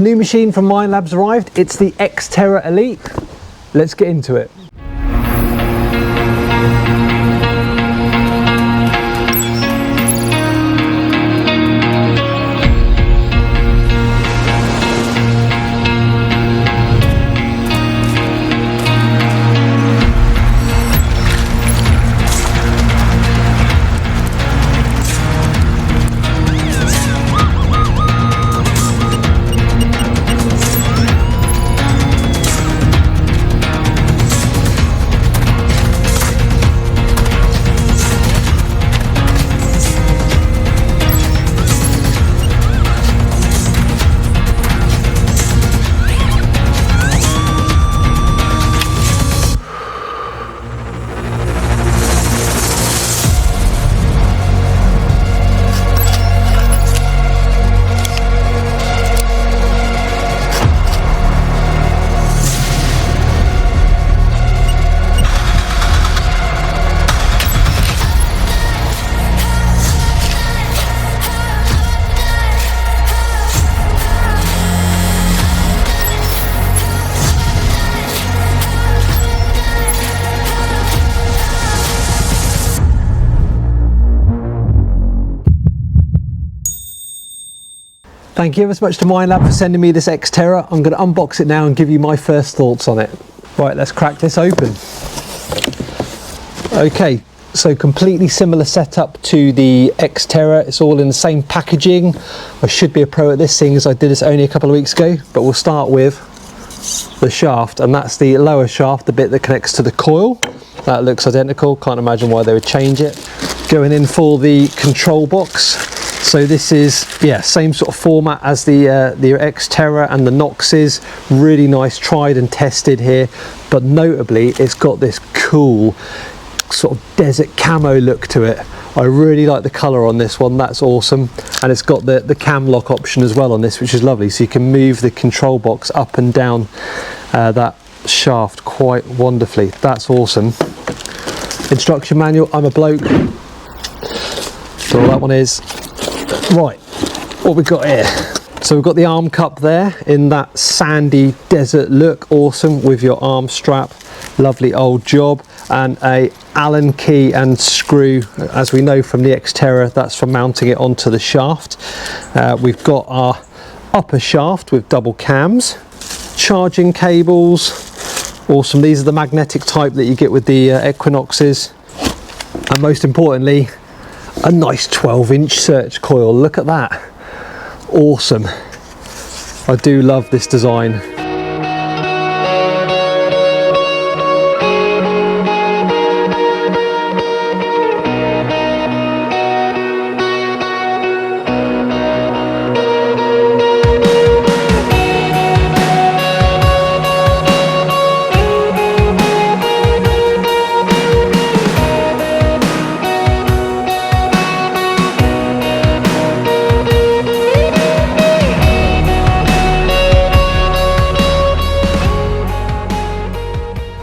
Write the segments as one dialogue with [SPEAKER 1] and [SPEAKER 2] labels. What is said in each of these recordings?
[SPEAKER 1] new machine from Minelab's arrived. It's the Xterra Elite. Let's get into it. Thank you ever so much to Minelab for sending me this Xterra. I'm going to unbox it now and give you my first thoughts on it. Right, let's crack this open. Okay, so completely similar setup to the Xterra. It's all in the same packaging. I should be a pro at this, seeing as I did this only a couple of weeks ago, but we'll start with the shaft, and that's the lower shaft, the bit that connects to the coil. That looks identical, can't imagine why they would change it. Going in for the control box. So this is, yeah, same sort of format as the Xterra and the Noxes. Really nice, tried and tested here, but notably it's got this cool sort of desert camo look to it. I really like the colour on this one, that's awesome. And it's got the cam lock option as well on this, which is lovely. So you can move the control box up and down that shaft quite wonderfully. That's awesome. Instruction manual, I'm a bloke. So all that one is. Right, what we've got here. So we've got the arm cup there in that sandy desert look, awesome, with your arm strap, lovely old job, and a Allen key and screw, as we know from the Xterra, that's for mounting it onto the shaft. We've got our upper shaft with double cams, charging cables, awesome. These are the magnetic type that you get with the Equinoxes, and most importantly, a nice 12-inch search coil. Look at that, awesome. I do love this design.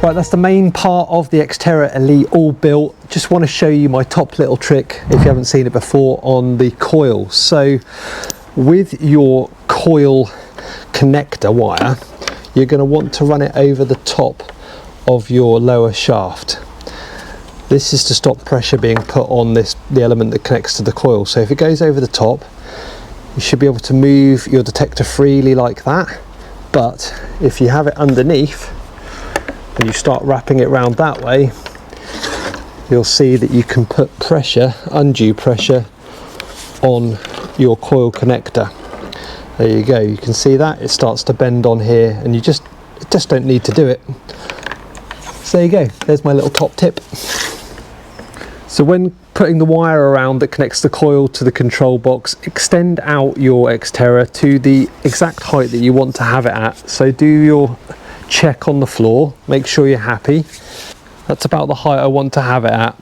[SPEAKER 1] Right, that's the main part of the Xterra Elite all built. Just want to show you my top little trick, if you haven't seen it before, on the coil. So with your coil connector wire, you're going to want to run it over the top of your lower shaft. This is to stop pressure being put on the element that connects to the coil. So if it goes over the top, you should be able to move your detector freely like that. But if you have it underneath, and you start wrapping it around that way, you'll see that you can put pressure, undue pressure, on your coil connector. There you go, you can see that it starts to bend on here, and you just don't need to do it. So there you go, there's my little top tip. So when putting the wire around that connects the coil to the control box, extend out your Xterra to the exact height that you want to have it at. So do your check on the floor, make sure you're happy. That's about the height I want to have it at.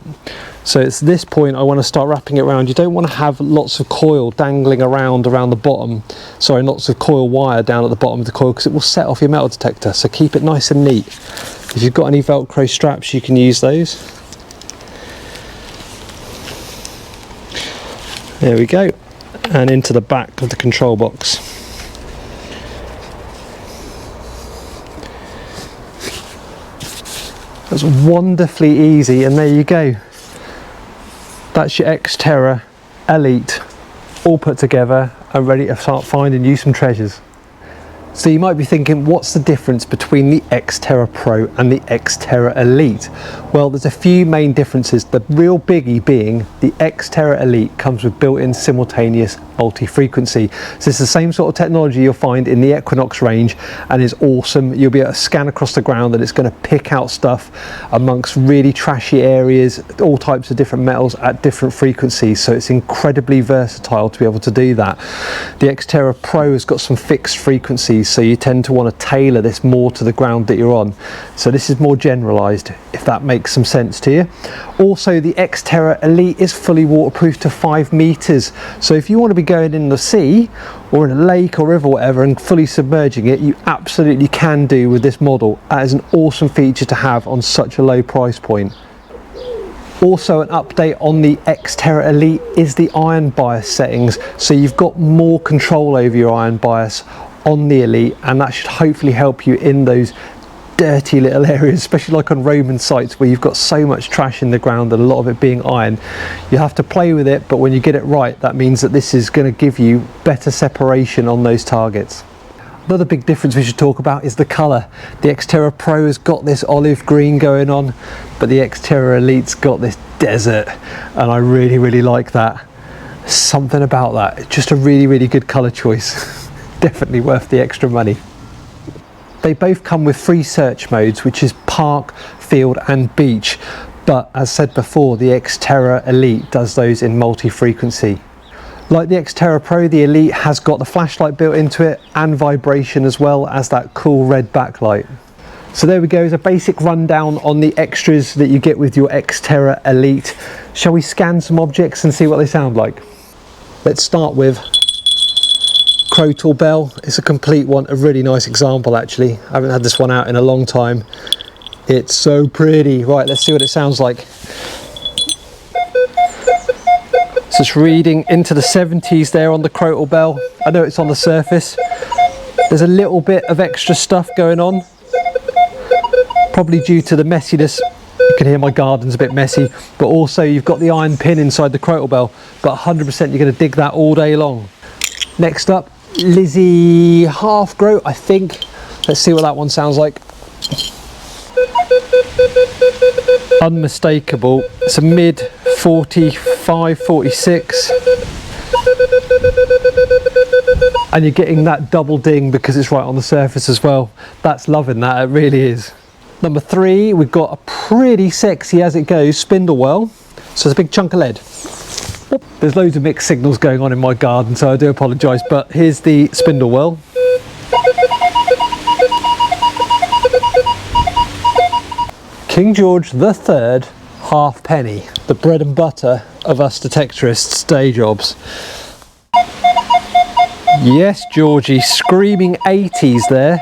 [SPEAKER 1] So it's this point I want to start wrapping it around. You don't want to have lots of coil dangling around the bottom, sorry, lots of coil wire down at the bottom of the coil, because it will set off your metal detector. So keep it nice and neat. If you've got any Velcro straps, you can use those. There we go, and into the back of the control box. That's wonderfully easy, and there you go. That's your Xterra Elite all put together and ready to start finding you some treasures. So you might be thinking, what's the difference between the Xterra Pro and the Xterra Elite? Well, there's a few main differences. The real biggie being the Xterra Elite comes with built-in simultaneous multi-frequency. So it's the same sort of technology you'll find in the Equinox range and is awesome. You'll be able to scan across the ground and it's going to pick out stuff amongst really trashy areas, all types of different metals at different frequencies. So it's incredibly versatile to be able to do that. The Xterra Pro has got some fixed frequencies, so you tend to want to tailor this more to the ground that you're on. So this is more generalized, if that makes some sense to you. Also, the Xterra Elite is fully waterproof to 5 meters. So if you want to be going in the sea or in a lake or river or whatever and fully submerging it, you absolutely can do with this model. That is an awesome feature to have on such a low price point. Also, an update on the Xterra Elite is the iron bias settings. So you've got more control over your iron bias on the Elite, and that should hopefully help you in those dirty little areas, especially like on Roman sites where you've got so much trash in the ground and a lot of it being iron. You have to play with it, but when you get it right, that means that this is going to give you better separation on those targets. Another big difference we should talk about is the colour. The Xterra Pro has got this olive green going on, but the Xterra Elite's got this desert, and I really like that. Something about that, just a really good colour choice. Definitely worth the extra money. They both come with free search modes, which is park, field and beach, but as said before, the Xterra Elite does those in multi-frequency. Like the Xterra Pro, the Elite has got the flashlight built into it and vibration, as well as that cool red backlight. So there we go, is a basic rundown on the extras that you get with your Xterra Elite. Shall we scan some objects and see what they sound like? Let's start with Crotal Bell. It's a complete one, a really nice example actually. I haven't had this one out in a long time. It's so pretty. Right, let's see what it sounds like. So it's reading into the 70s there on the Crotal Bell. I know it's on the surface. There's a little bit of extra stuff going on, probably due to the messiness. You can hear my garden's a bit messy, but also you've got the iron pin inside the Crotal Bell, but 100% you're going to dig that all day long. Next up, Lizzie Half Groat, I think. Let's see what that one sounds like. Unmistakable. It's a mid 45, 46. And you're getting that double ding because it's right on the surface as well. That's loving that, it really is. Number 3, we've got a pretty sexy as it goes spindle well. So it's a big chunk of lead. There's loads of mixed signals going on in my garden, so I do apologise, but here's the spindle well. King George III halfpenny, the bread and butter of us detectorists' day jobs. Yes, Georgie, screaming 80s there.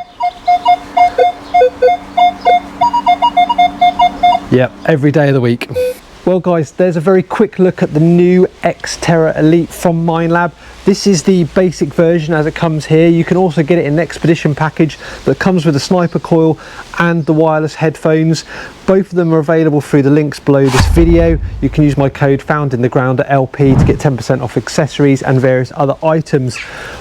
[SPEAKER 1] Yep, every day of the week. Well guys, there's a very quick look at the new Xterra Elite from Minelab. This is the basic version as it comes here. You can also get it in an Expedition package that comes with a sniper coil and the wireless headphones. Both of them are available through the links below this video. You can use my code found in the ground at LP to get 10% off accessories and various other items.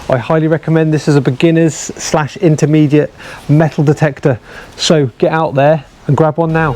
[SPEAKER 1] I highly recommend this as a beginners / intermediate metal detector. So get out there and grab one now.